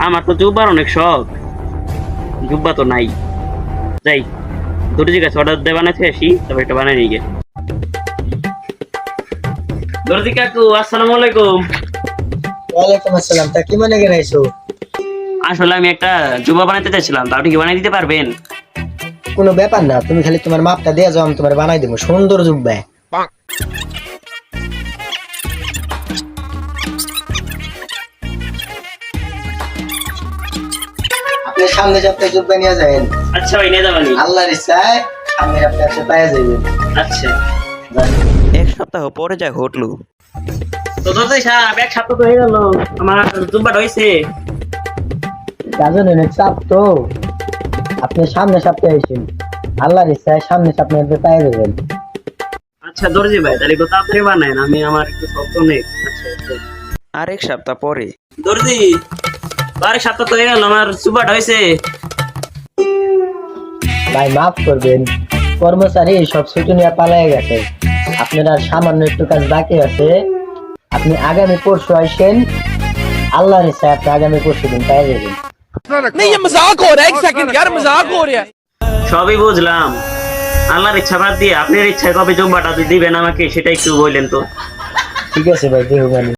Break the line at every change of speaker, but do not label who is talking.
আমার তো জুব্বার অনেক শখ, জুব্বা তো নাই। যাই দর্জির কাছে অর্ডার দিয়ে বানাতে আসি, তবে এটা বানাই নিয়ে গে। দর্জি কাকু আসসালামু আলাইকুম।
ওয়ালাইকুম আসসালাম। তা কি মনে গেছো?
আসলে আমি একটা জুব্বা বানাতে চাইছিলাম, তা আপনি কি বানিয়ে দিতে পারবেন?
কোনো ব্যাপার না, তুমি খালি তোমার মাপটা দিয়ে যাও, আমি তোমার বানাই দেবো সুন্দর জুব্বা। আপনি সামনে সপ্তাহে জুব্বা নিয়ে যাবেন।
আচ্ছা ভাই, নিয়ে যাবানি।
আল্লাহর ইচ্ছায় সামনে সপ্তাহে আপনি পাওয়া যাবেন।
আচ্ছা।
এক সপ্তাহ পরে যা ঘটলো।
তো দর্জি সাহেব, এক সপ্তাহ তো হয়ে গেল, আমার জুব্বাটা হয়েছে।
কাজের অনেক চাপ তো, আপনি সামনে সপ্তাহে এসেন, আল্লাহর ইচ্ছায় সামনে সপ্তাহে আপনি পাওয়া যাবেন।
আচ্ছা দর্জি ভাই, তাহলে একটু তাড়াতাড়ি বানায় না, আমি আমার একটু শক্ত নেই। আচ্ছা আচ্ছা।
আরেক সপ্তাহ পরে।
দর্জি, আরেক সপ্তাহ তো হয়ে গেল, আমার জুব্বাটা হয়েছে।
ভাই মাফ করবেন, কর্মচারী সব ছুটি নিয়ে পালিয়ে গেছে, আপনার আর সামান্য একটু কাজ বাকি আছে। আপনি আগামী পরশু আসেন, আল্লাহর ইচ্ছায় আপনি আগামী পরশু দিন পেয়ে যাবেন।
नहीं ये मजाक हो रहा है, एक सेकंड यार मजाक हो रहा है।
সবই বুঝলাম, আল্লাহর ইচ্ছা বাদ দিয়ে আপনার ইচ্ছায় কবে জুব্বাটা দিবেন আমাকে সেটা একটু বললেন তো।
ঠিক আছে ভাই, দেহ